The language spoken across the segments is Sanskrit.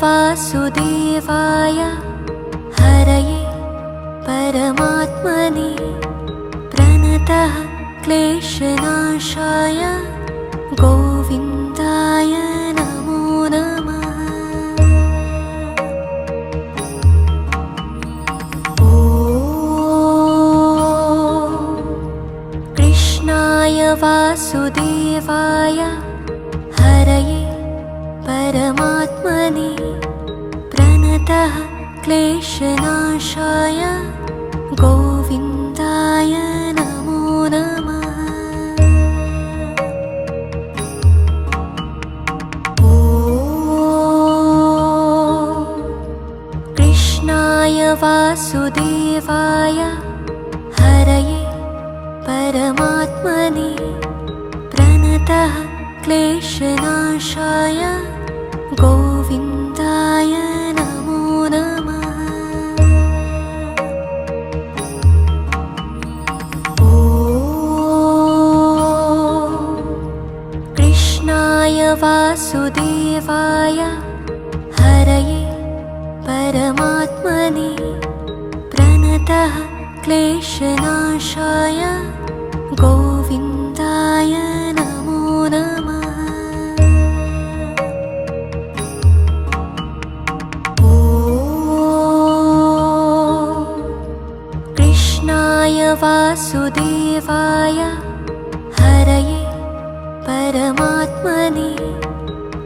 वासुदेवाय हरये परमात्मने प्रणतः क्लेशनाशाय गोविन्दाय नमो नमः। ॐ कृष्णाय वासुदेवाय हरये परमात्मने प्रणतः क्लेशनाशाय गोविन्दाय नमो नमः। ॐ कृष्णाय वासुदेवाय हरये परमात्मने प्रणतः क्लेशनाशाय गोविन्दाय नमो नमः। ॐ कृष्णाय वासुदेवाय हरये परमात्मने प्रणतः क्लेशनाशाय गोविन्दाय नमो नमः। ॐ कृष्णाय वासुदेवाय हरये परमात्मने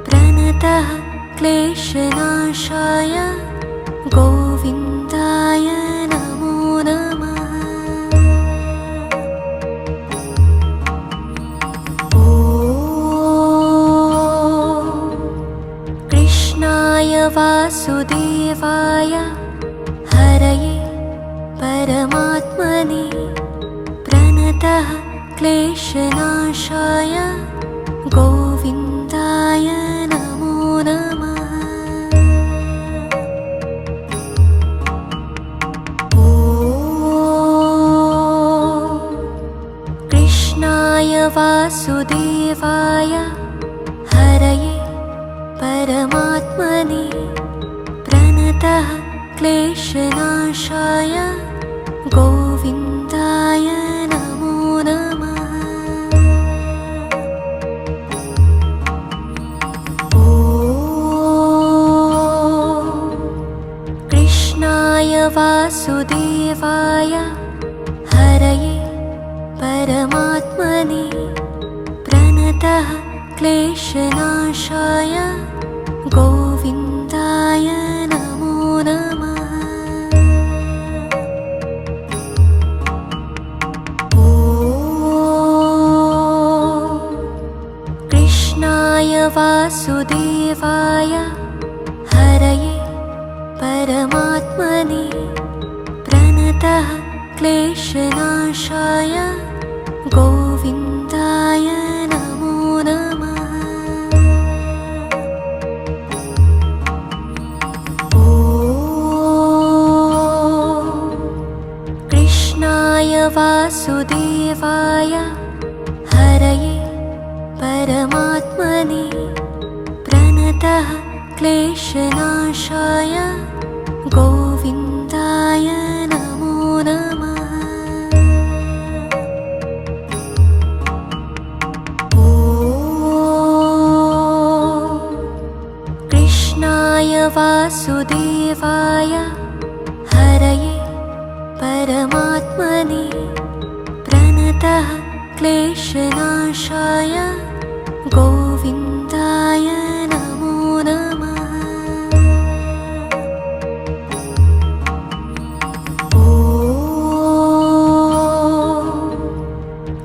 प्रणतः क्लेशनाशाय गोविन्दाय नमो नमः। ॐ कृष्णाय वासुदेवाय हरये परमात्मने प्रणतः क्लेशनाशाय गोविन्दाय नमो नमः। ॐ कृष्णाय वासुदेवाय हरये परमात्मने प्रणतः क्लेशनाशाय गोविन्दाय नमो नमः। ॐ कृष्णाय वासुदेवाय हरये परमात्मने प्रणतः क्लेशनाशाय गोविन्दाय नमो नमः। ॐ कृष्णाय वासुदेवाय हरये परमात्मने प्रणतः क्लेशनाशाय गोविन्दाय नमो नमः। ॐ कृष्णाय वासुदेवाय हरये परमात्मने प्रणतः क्लेशनाशाय गोविन्दाय नमो नमः। ॐ कृष्णाय वासुदेवाय हरये परमात्मने प्रणतः क्लेशनाशाय गोविन्दाय नमो नमः। ॐ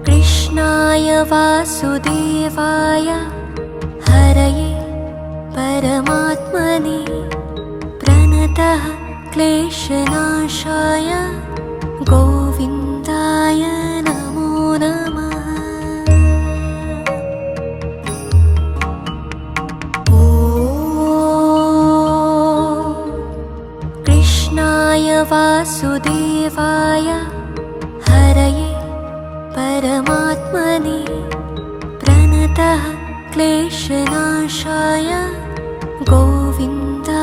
कृष्णाय वासुदेवाय हरये परमात्मने प्रणतः क्लेशनाशाय गोविन्दाय नमो नमः। ॐ कृष्णाय वासुदेवाय हरये परमात्मने प्रणतः क्लेशनाशाय गोविन्दाय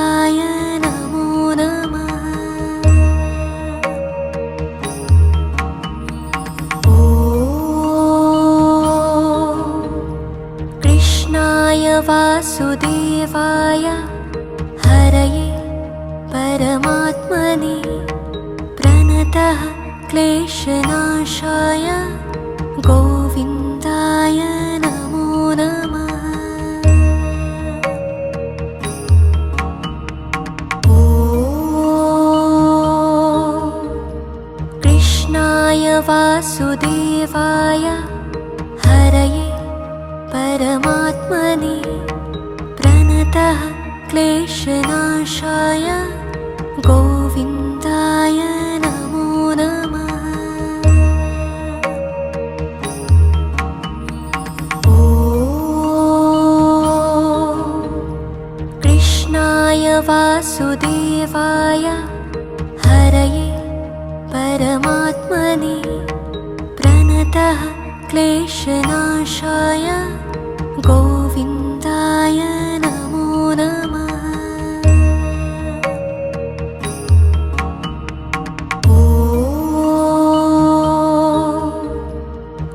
वासुदेवाय हरये परमात्मने प्रणतः क्लेशनाशाय गोविन्दाय नमो नमः। ॐ कृष्णाय वासुदेवाय हरये परमात्मने प्रणतः क्लेशनाशाय गोविन्दाय नमो नमः। ॐ कृष्णाय वासुदेवाय हरये परमात्मने प्रणतः क्लेशनाशाय गोविन्दाय नमो नमः। ॐ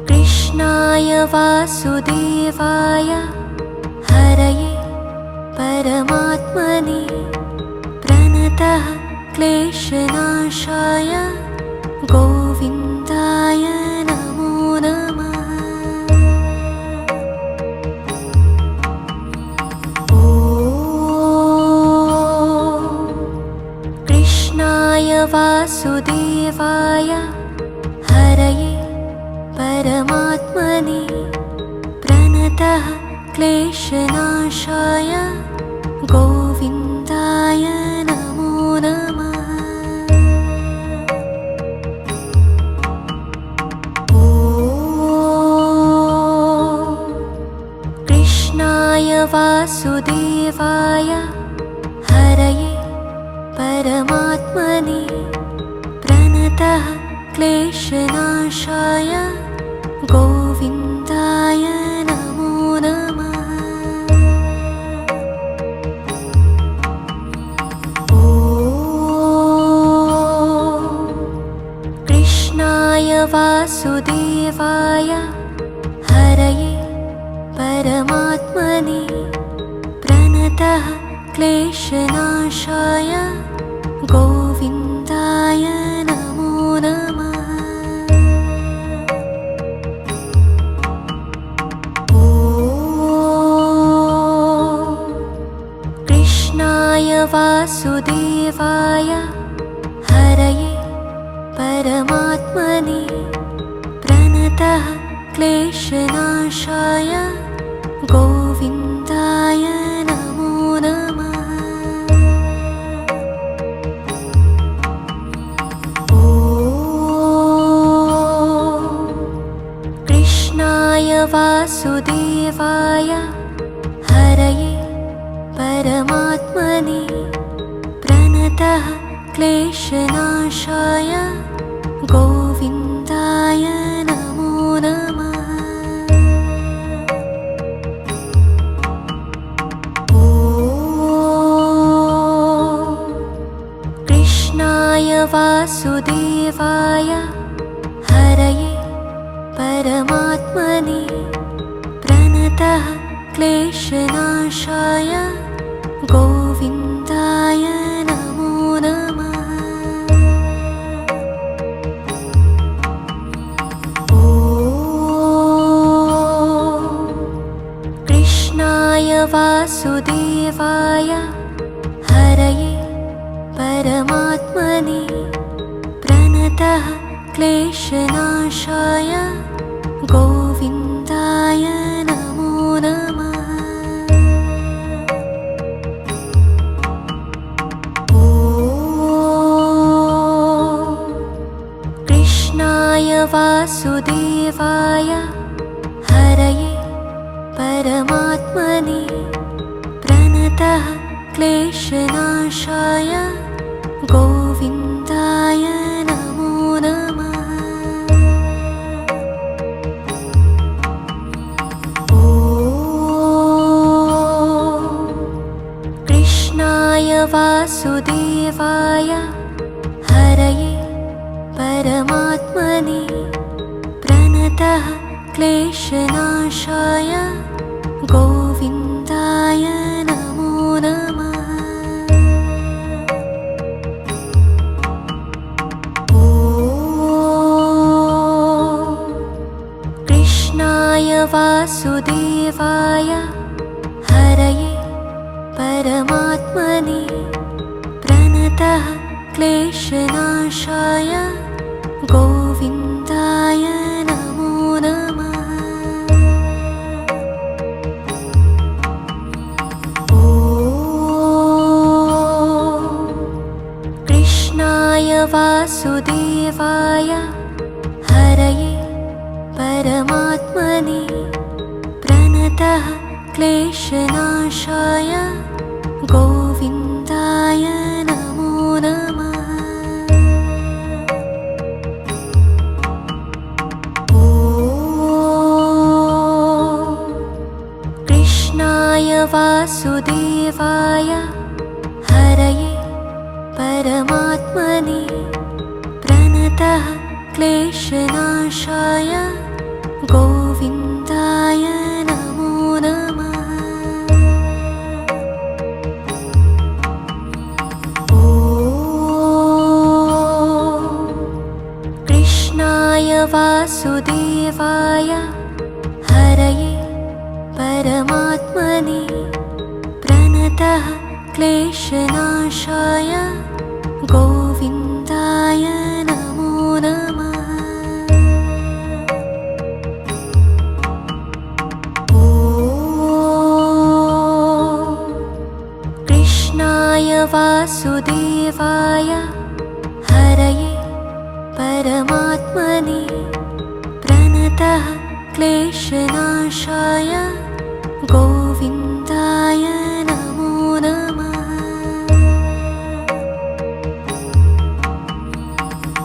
कृष्णाय वासुदेवाय हरये परमात्मने प्रणतः क्लेशनाशाय गोविन्दाय नमो नमः। ॐ कृष्णाय वासुदेवाय हरये परमात्मने प्रणतः क्लेशनाशाय गोविन्दाय नमो नमः। ॐ कृष्णाय वासुदेवाय हरये परमात्मने प्रणतः क्लेशनाशाय गोविन्दाय नमो नमः। ॐ कृष्णाय वासुदेवाय हरये परमात्मने प्रणतः क्लेशनाशाय गोविन्दाय नमो नमः। ॐ कृष्णाय वासुदेवाय हरये परमात्मने प्रणतः क्लेशनाशाय गोविन्दाय नमो नमः। ॐ कृष्णाय वासुदेवाय हरये परमात्मने प्रणतः क्लेशनाशाय गोविन्दाय नमो नमः। ॐ कृष्णाय वासुदेवाय हरये परमात्मने प्रणतः क्लेशनाशाय गोविन्दाय नमो नमः। ॐ कृष्णाय वासुदेवाय हरये परमात्मने प्रणतः क्लेशनाशाय गोविन्दाय नमो नमः। ॐ कृष्णाय वासुदेवाय हरये परमात्मने प्रणतः क्लेशनाशाय गोविन्दाय नमो नमः। ॐ कृष्णाय वासुदेवाय हरये परमात्मने प्रणतः क्लेशनाशाय गोविन्दाय नमो नमः। ॐ कृष्णाय वासुदेवाय हरये परमात्मने प्रणतः क्लेशनाशाय गोविन्दाय नमो नमः। ॐ कृष्णाय वासुदेवाय हरये परमात्मने प्रणतः क्लेशनाशाय गोविन्दाय नमो नमः। ॐ कृष्णाय वासुदेवाय हरये परमात्मने प्रणतः क्लेशनाशाय गोविन्दाय नमो नमः। ॐ कृष्णाय वासुदेवाय हरये परमात्मने प्रणतः क्लेशनाशाय गोविन्दाय नमो नमः। ॐ कृष्णाय वासुदेवाय हरये परमात्मने प्रणतः क्लेशनाशाय गोविन्दाय नमो नमः।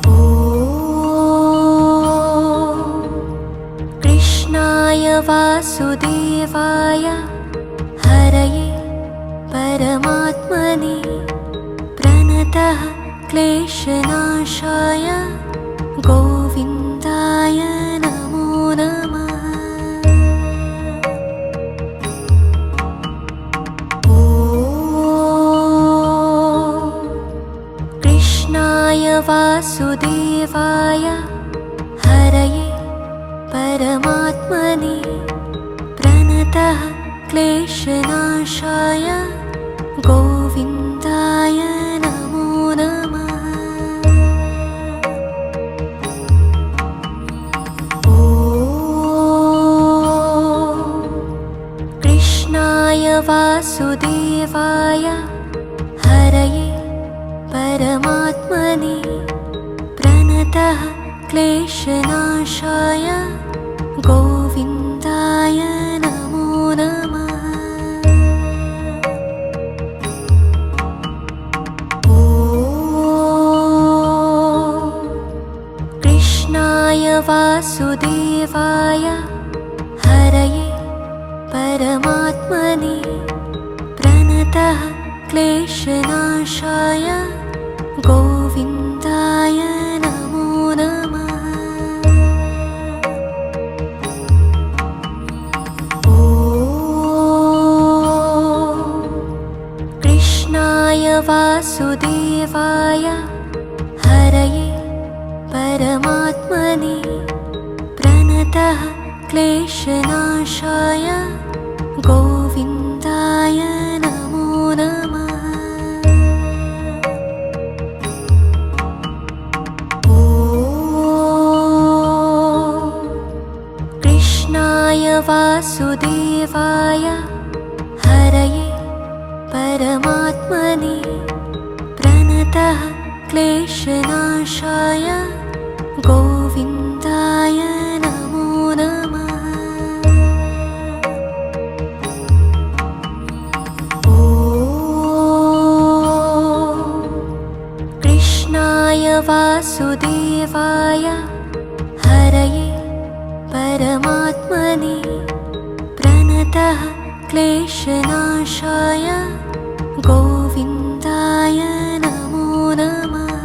ॐ कृष्णाय वासुदेवाय हरये परमात्मने प्रणतः क्लेशनाशाय गोविन्दाय नमो नमः। ॐ कृष्णाय वासुदेवाय हरये परमात्मने प्रणतः क्लेशनाशाय गोविन्दाय नमो नमः। ॐ कृष्णाय वासुदेवाय हरये परमात्मने प्रणतः क्लेशनाशाय गोविन्दाय नमो नमः। ॐ कृष्णाय वासुदेवाय हरये परमात्मने प्रणतः क्लेशनाशाय गोविन्दाय नमो नमः। ॐ कृष्णाय वासुदेवाय हरये परमात्मने प्रणतः क्लेशनाशाय गोविन्दाय नमो नमः। ॐ कृष्णाय वासुदेवाय हरये परमात्मने प्रणतः क्लेशनाशाय गोविन्दाय नमो नमः। ॐ कृष्णाय वासुदेवाय हरये परमात्मने प्रणतः क्लेशनाशाय गोविन्दाय नमो नमः।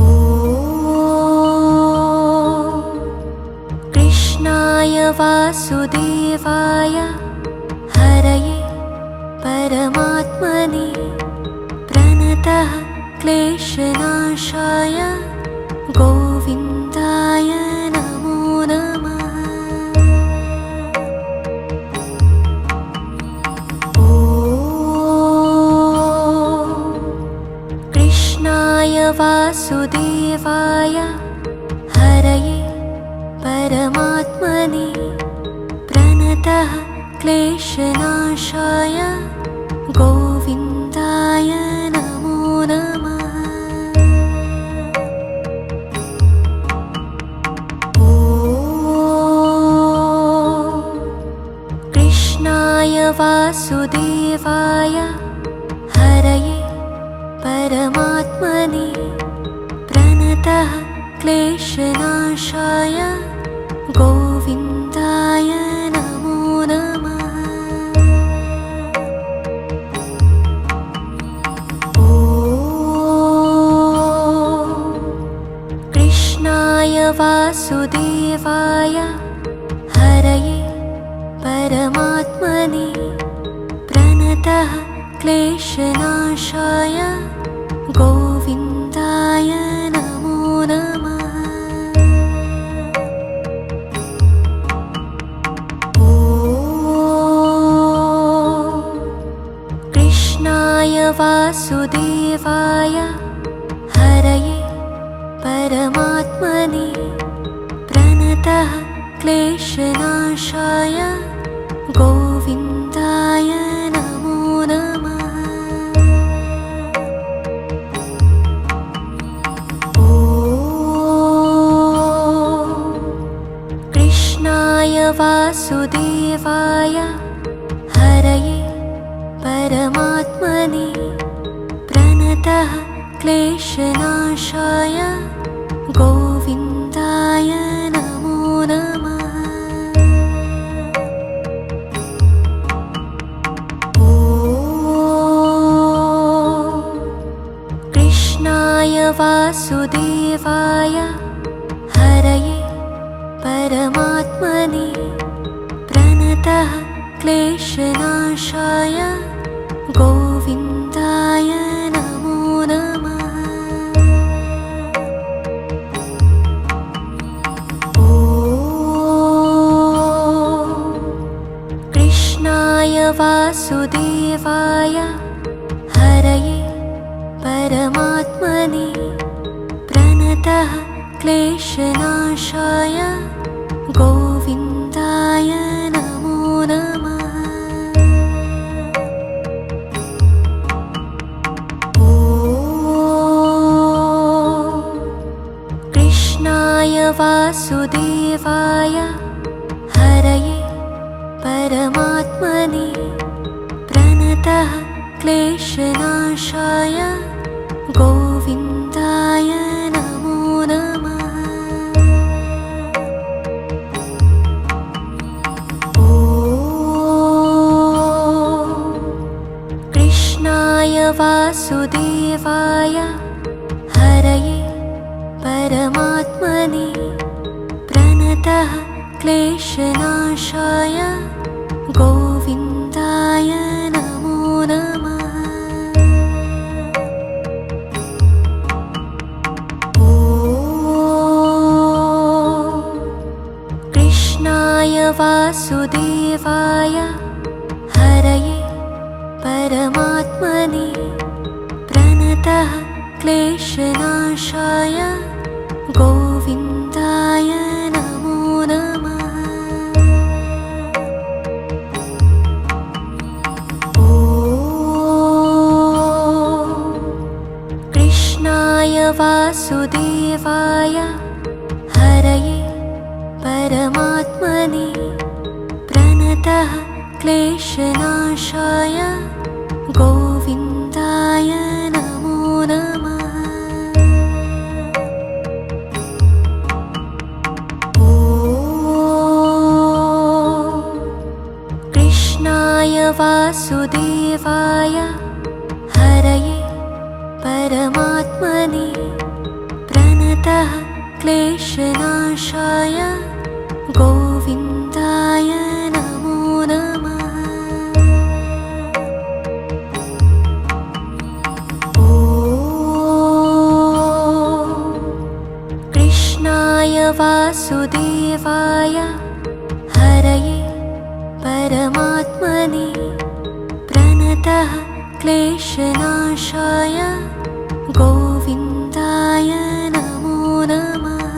ॐ कृष्णाय वासुदेवाय हरये परमात्मने प्रणतः क्लेशनाशाय गोविन्दाय नमो नमः। ॐ कृष्णाय वासुदेवाय हरये परमात्मने प्रणतः क्लेशनाशाय गोविन्दाय नमो नमः। ॐ कृष्णाय वासुदेवाय हरये परमात्मने प्रणतः क्लेशनाशाय गोविन्दाय नमो नमः। ॐ कृष्णाय वासुदेवाय हरये परमात्मने प्रणतः क्लेशनाशाय गोविन्दाय नमो नमः। ॐ कृष्णाय वासुदेवाय हरये परमात्मने प्रणतः क्लेशनाशाय गोविन्दाय नमो नमः। ॐ कृष्णाय वासुदेवाय हरये परमात्मने प्रणतः क्लेशनाशाय गोविन्दाय नमो नमः। ॐ कृष्णाय वासुदेवाय हरये परमात्मने प्रणतः क्लेशनाशाय गोविन्दाय नमो नमः। ॐ कृष्णाय वासुदेवाय हरये परमात्मने प्रणतः क्लेशनाशाय गोविन्दाय नमो नमः। ॐ कृष्णाय वासुदेवाय हरये परमात्मने प्रणतः क्लेशनाशाय गोविन्दाय नमो नमः। ॐ कृष्णाय वासुदेवाय हरये परमात्मने प्रणतः क्लेशनाशाय गोविन्दाय नमो नमः। ॐ कृष्णाय वासुदेवाय हरये परमात्मने प्रणतः क्लेशनाशाय गोविन्दाय नमो नमः। ॐ कृष्णाय वासुदेवाय हरये परमात्मने प्रणतः क्लेशनाशाय गोविन्दाय नमो नमः। ॐ कृष्णाय वासुदेवाय हरये परमात्मने प्रणतः क्लेशनाशाय गोविन्दाय वासुदेवाय हरये परमात्मने प्रणतः क्लेशनाशाय गोविन्दाय नमो नमः।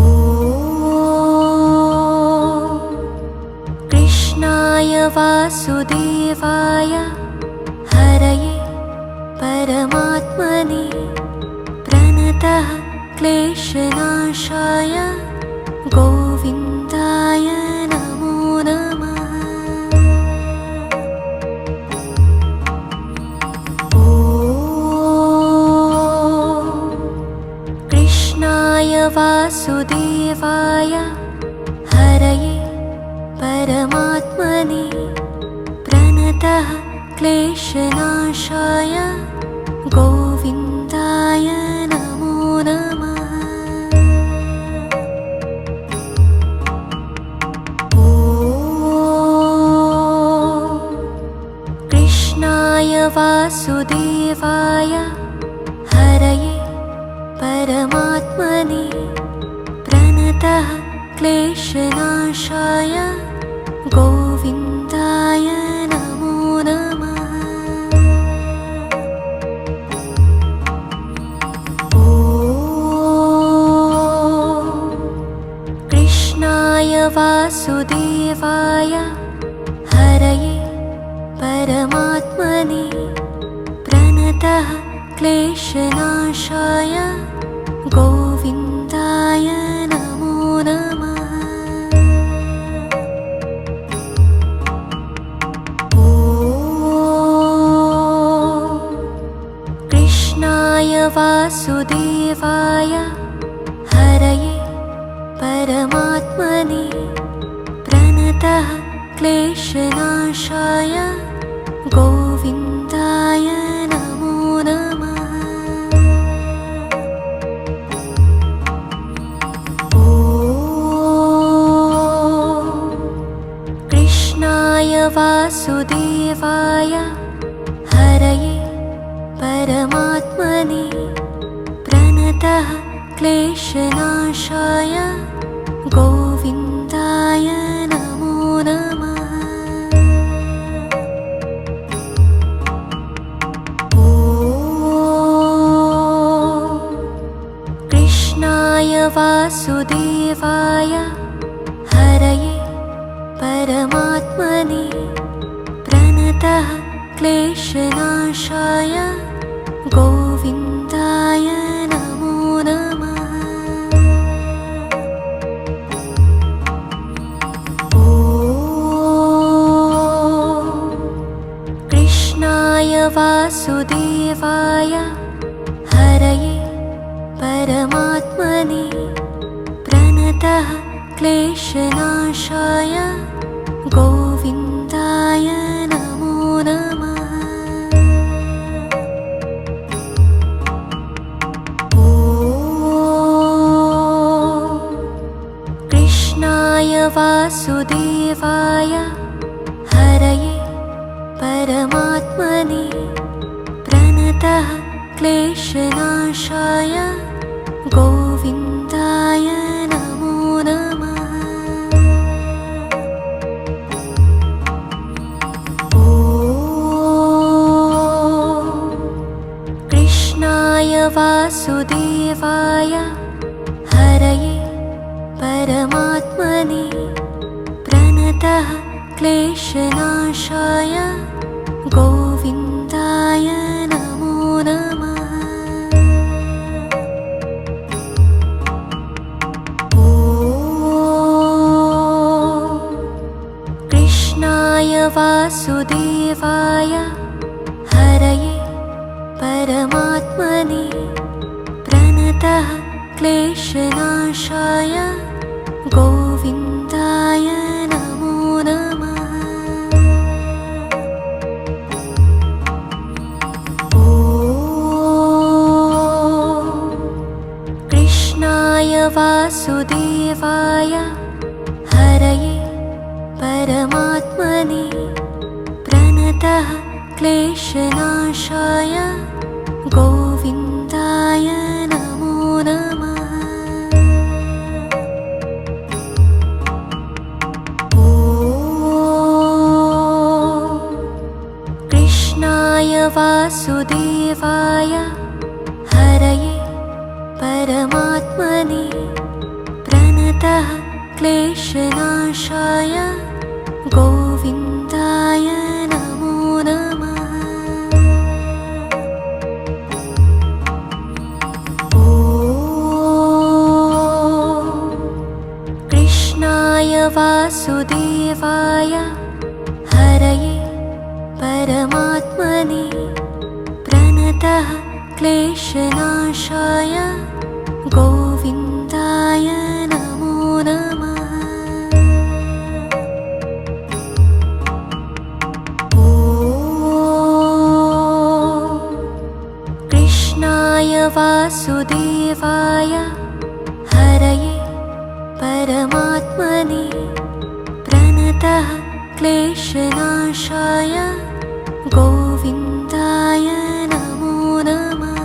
ॐ कृष्णाय वासुदेवाय हरये परमात्मने प्रणतः क्लेशनाशाय गोविन्दाय नमो नमः। ॐ कृष्णाय वासुदेवाय हरये परमात्मने प्रणतः क्लेशनाशाय गोविन्दाय नमो नमः। ॐ कृष्णाय वासुदेवाय हरये परमात्मने प्रणतः क्लेशनाशाय गोविन्दाय नमो नमः। ॐ कृष्णाय वासुदेवाय हरये परमात्मने प्रणतः क्लेशनाशाय गोविन्दाय नमो नमः। ॐ कृष्णाय वासुदेवाय हरये परमात्मने प्रणतः क्लेशनाशाय गोविन्दाय नमो नमः। ॐ कृष्णाय वासुदेवाय हरये परमात्मने प्रणतः क्लेशनाशाय गोविन्दाय नमो नमः। ॐ कृष्णाय वासुदेवाय हरये परमात्मने प्रणतः क्लेशनाशाय गोविन्दाय नमो नमः। ॐ कृष्णाय वासुदेवाय हरये परमात्मने प्रणतः क्लेशनाशाय गोविन्दाय नमो नमः। ॐ कृष्णाय वासुदेवाय हरये परमात्मने प्रणतः क्लेशनाशाय गोविन्दाय नमो नमः। ॐ कृष्णाय वासुदेवाय हरये परमात्मने प्रणतः क्लेशनाशाय गोविन्दाय नमो नमः। ॐ कृष्णाय वासुदेवाय हरये परमात्मने प्रणतः क्लेशनाशाय गोविन्दाय नमो नमः। ॐ कृष्णाय वासुदेवाय हरये परमात्मने प्रणतः क्लेशनाशाय गोविन्दाय कृष्णाय वासुदेवाय हरये परमात्मने प्रणतः क्लेशनाशाय गोविन्दाय नमो नमः। ॐ कृष्णाय वासुदेवाय हरये परमात्मने प्रणतः क्लेशनाशाय गोविन्दाय नमो नमः। ॐ कृष्णाय वासुदेवाय हरये परमात्मने प्रणतः क्लेशनाशाय गोविन्दाय नमो नमः।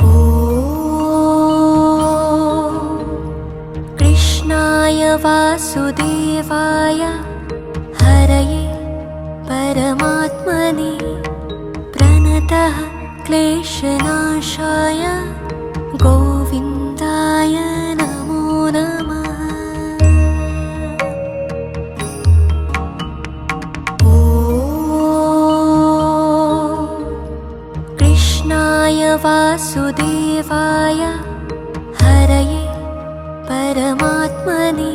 ॐ कृष्णाय वासुदेवाय हरये परमात्मने प्रणतः क्लेशनाशाय गोविन्दाय नमो नमः। ॐ कृष्णाय वासुदेवाय हरये परमात्मने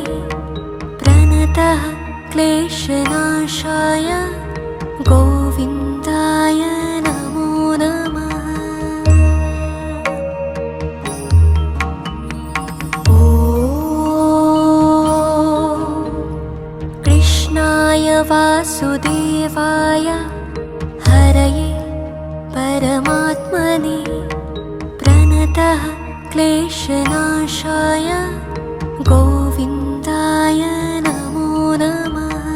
प्रणतः क्लेशनाशाय गोविन्दाय नमो नमः। ॐ कृष्णाय वासुदेवाय हरये परमात्मने प्रणतः क्लेशनाशाय गोविन्दाय नमो नमः।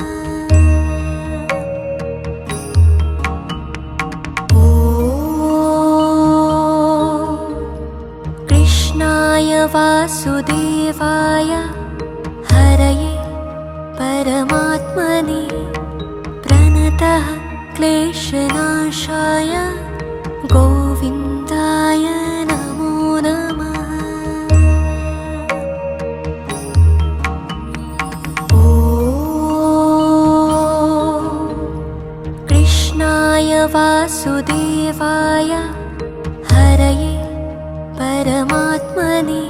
ॐ कृष्णाय वासुदेवाय हरये परमात्मने प्रणतः क्लेशनाशाय गोविन्दाय नमो नमः। ॐ कृष्णाय वासुदेवाय हरये परमात्मने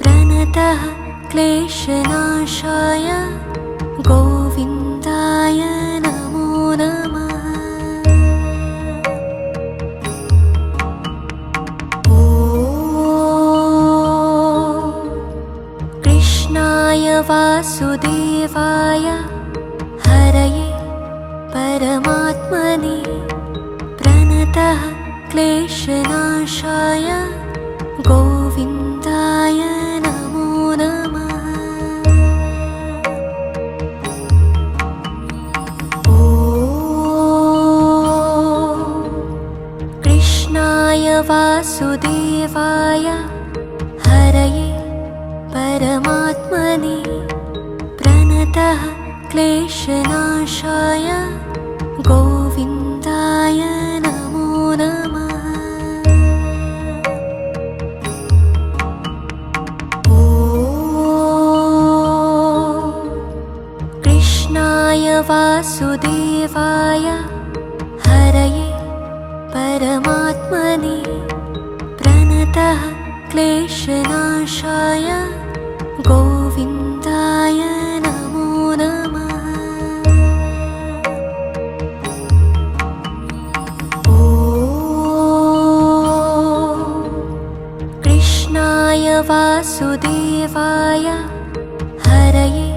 प्रणतः क्लेशनाशाय गोविन्दाय नमो नमः। ॐ कृष्णाय वासुदेवाय हरये परमात्मने प्रणतः क्लेशनाशाय गोविन्दाय नमो नमः। ॐ कृष्णाय वासुदेवाय हरये परमात्मने प्रणतः क्लेशनाशाय गोविन्दाय नमो नमः। ॐ कृष्णाय वासुदेवाय हरये परमात्मने प्रणतः क्लेशनाशाय गोविन्दाय नमो नमः। ॐ कृष्णाय वासुदेवाय हरये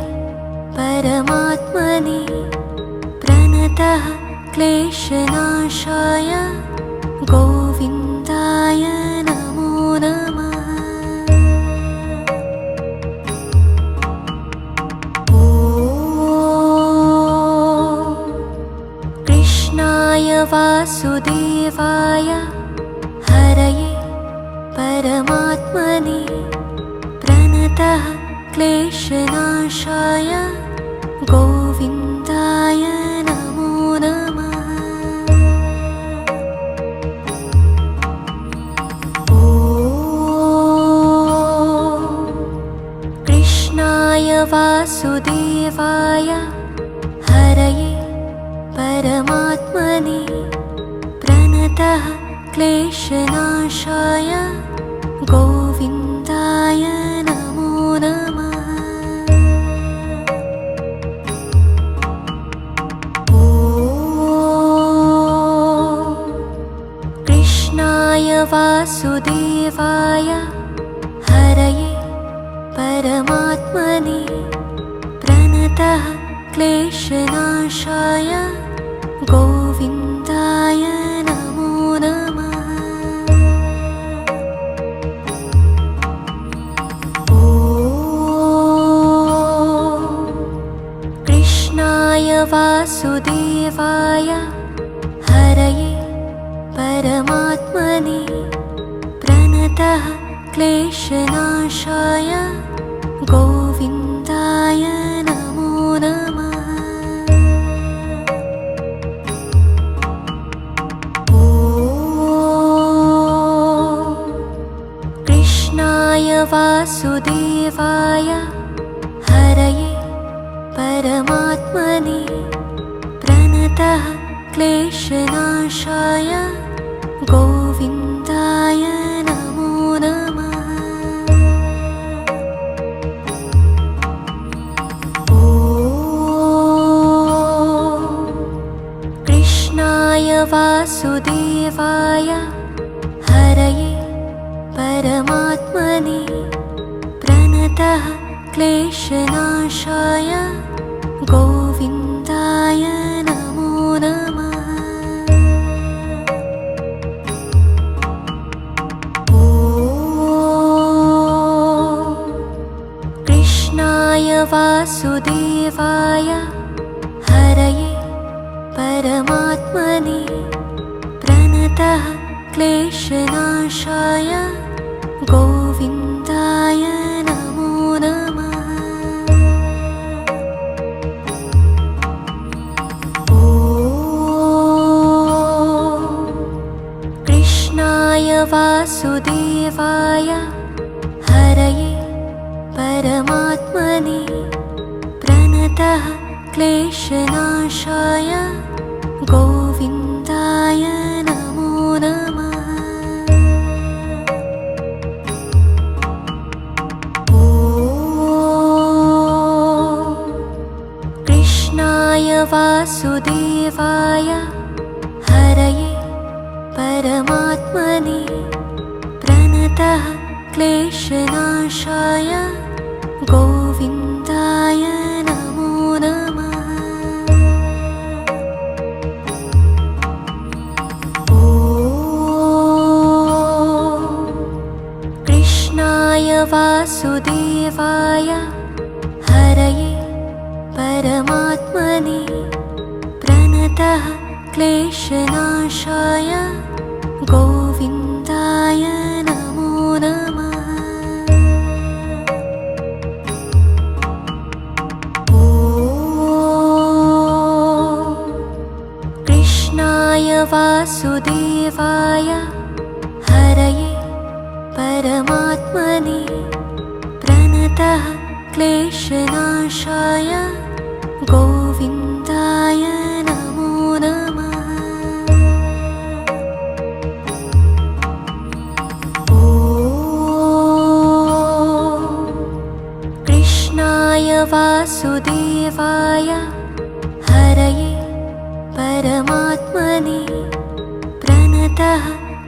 परमात्मने प्रणतः क्लेशनाशाय गोविन्दाय नमो नमः। ॐ कृष्णाय वासुदेवाय हरये परमात्मने प्रणतः क्लेशनाशाय गोविन्दाय परमात्मने प्रणतः क्लेशनाशाय गोविन्दाय नमो नमः। कृष्णाय वासुदेवाय हरये परमात्मने प्रणतः क्लेशनाशाय गोविन्दाय नमो नमः। कृष्णाय वासुदेवाय हरये परमात्मने प्रणतः क्लेशनाशाय गोविन्दाय नमो नमः। कृष्णाय वासुदेवाय हरये परमात्मने प्रणतः क्लेशनाशाय गोविन्दाय नमो नमः। कृष्णाय वासुदेवाय हरये परमात्मने प्रणतः क्लेशनाशाय गोविन्दाय नमो नमः। कृष्णाय वासुदेवाय हरये परमात्मने प्रणतः क्लेशनाशाय गोविन्दाय नमो नमः। कृष्णाय वासुदेवाय हरये परमात्मने प्रणतः क्लेशनाशाय गोविन्दाय नमो नमः। कृष्णाय वासुदेवाय हरये परमात्मने प्रणतः क्लेशनाशाय गोविन्दाय नमो नमः। कृष्णाय वासुदेवाय हरये परमात्मने प्रणतः क्लेशनाशाय गोविन्दाय नमो नमः। कृष्णाय वासुदेवाय हरये परमात्मने प्रणतः क्लेशनाशाय गोविन्दाय नमो नमः। कृष्णाय वासुदेवाय हरये परमात्मने प्रणतः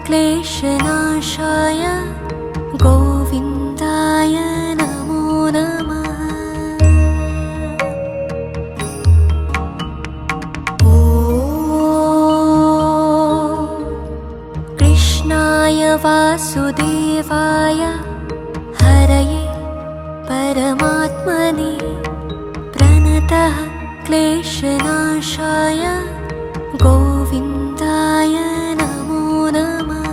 क्लेशनाशाय गोविन्दाय नमो नमः। कृष्णाय वासुदेवाय हरये परमात्मने प्रणतः क्लेशनाशाय गोविन्दाय नमो नमः।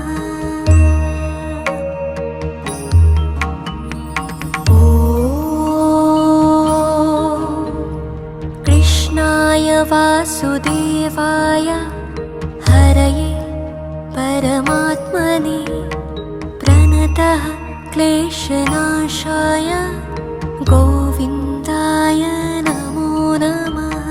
कृष्णाय वासुदेवाय हरये परमात्मने प्रणतः क्लेशनाशाय गोविन्दाय नमो नमः।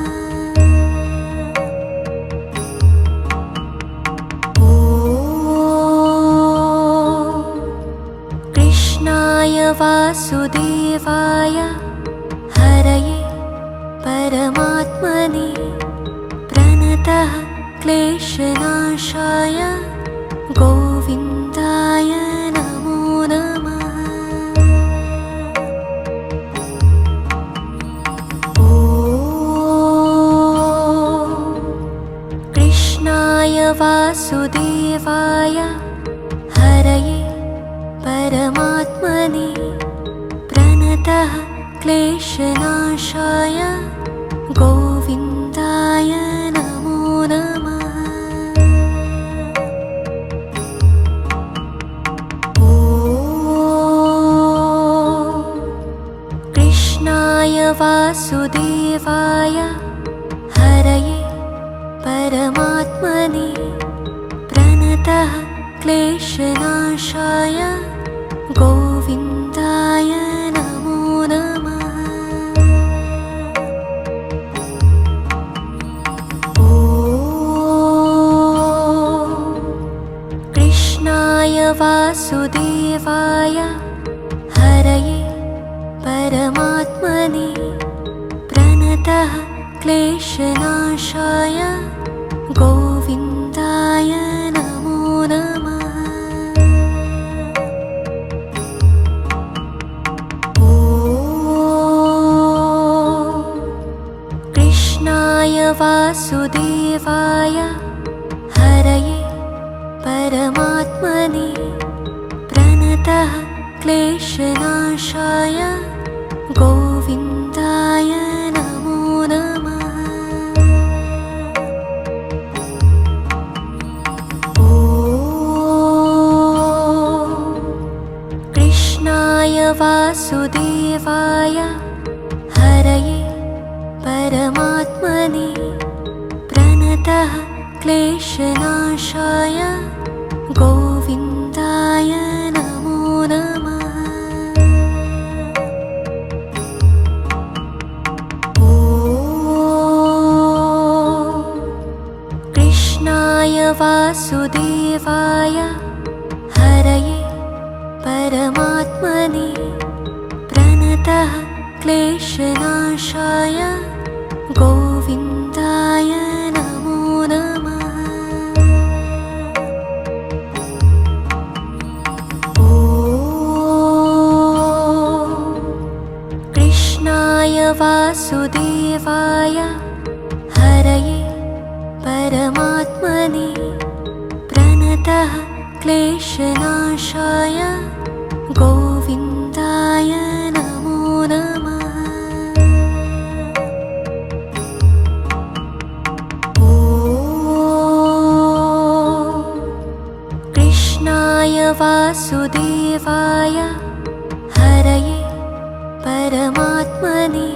वासुदेवाय हरये परमात्मने प्रणतः क्लेशनाशाय गोविन्दाय नमो नमः। ॐ कृष्णाय वासुदेवाय हरये परमात्मने प्रणतः क्लेशनाशाय गोविन्दाय नमो नमः। ॐ कृष्णाय वासुदेवाय हरये परमात्मने प्रणतः क्लेशनाशाय गोविन्दाय नमो नमः। ॐ कृष्णाय वासुदेवाय हरये परमात्मने प्रणतः क्लेशनाशाय गोविन्दाय नमो नमः। ॐ कृष्णाय वासुदेवाय हरये परमात्मने प्रणतः क्लेशनाशाय गोविन्दाय नमो नमः। ॐ कृष्णाय वासुदेवाय हरये परमात्मने प्रणतः क्लेशनाशाय गोविन्दाय नमो नमः। ॐ कृष्णाय वासुदेवाय हरये परमात्मने प्रणतः क्लेशनाशाय गोविन्दाय नमो नमः। ॐ कृष्णाय वासुदेवाय हरये परमात्मने प्रणतः क्लेशनाशाय गोविन्दाय नमो नमः। ॐ कृष्णाय वासुदेवाय हरये परमात्मने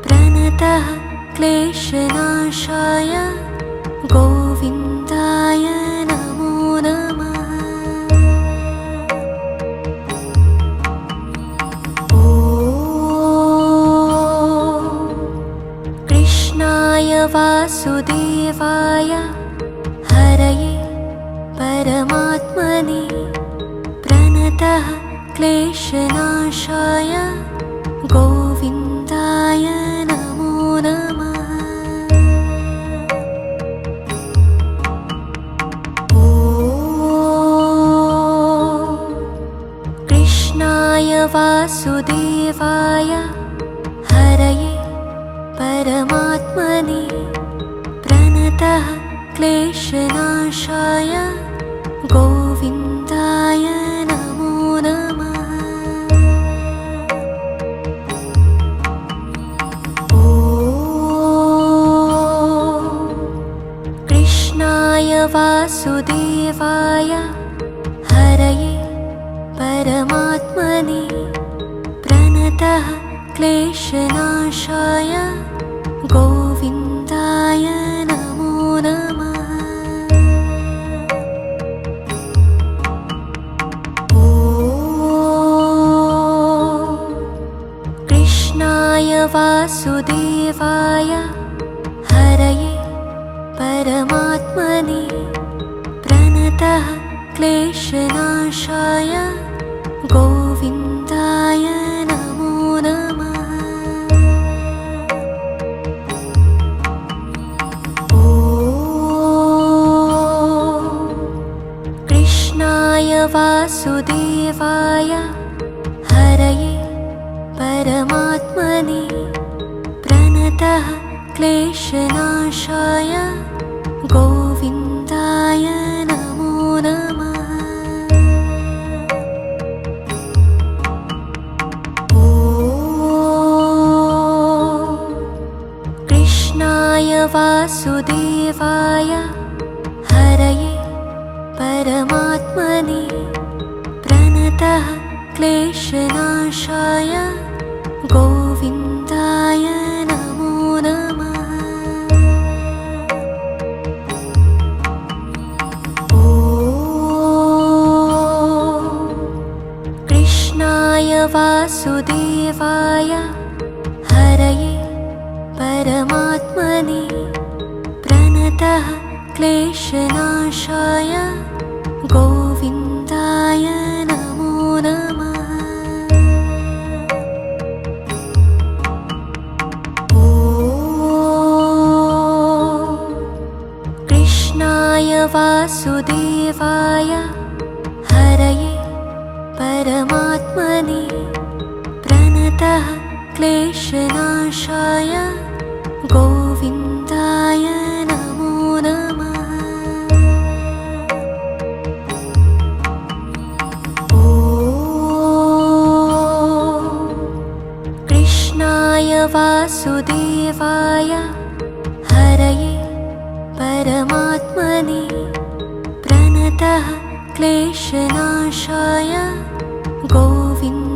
प्रणतः क्लेशनाशाय गोविन्दाय नमो नमः। ॐ कृष्णाय वासुदेवाय हरये परमात्मने प्रणतः क्लेशनाशाय गोविन्दाय नमो नमः। ॐ कृष्णाय वासुदेवाय हरये परमात्मने प्रणतः क्लेशनाशाय गोविन्दाय नमो नमः। ॐ कृष्णाय वासुदेवाय हरये परमात्मने प्रणतः क्लेशनाशाय गोविन्दाय नमो नमः। ॐ कृष्णाय वासुदेवाय हरये परमात्मने प्रणतः क्लेशनाशाय गोविन्दाय वासुदेवाय हरये परमात्मने प्रणतः क्लेशनाशाय गोविन्दाय नमो नमः। ॐ कृष्णाय वासुदेवाय हरये परमात्मने प्रणतः क्लेशनाशाय गोविन्दाय नमो नमः। ॐ कृष्णाय वासुदेवाय हरये परमात्मने प्रणतः क्लेशनाशाय गोविन्दाय नमो नमः। ॐ कृष्णाय वासुदेवाय हरये परमात्मने प्रणतः क्लेशनाशाय गोविन्दाय नमो नमः। ॐ कृष्णाय वासुदेवाय हरये परमात्मने प्रणतः क्लेशनाशाय गोविन्दाय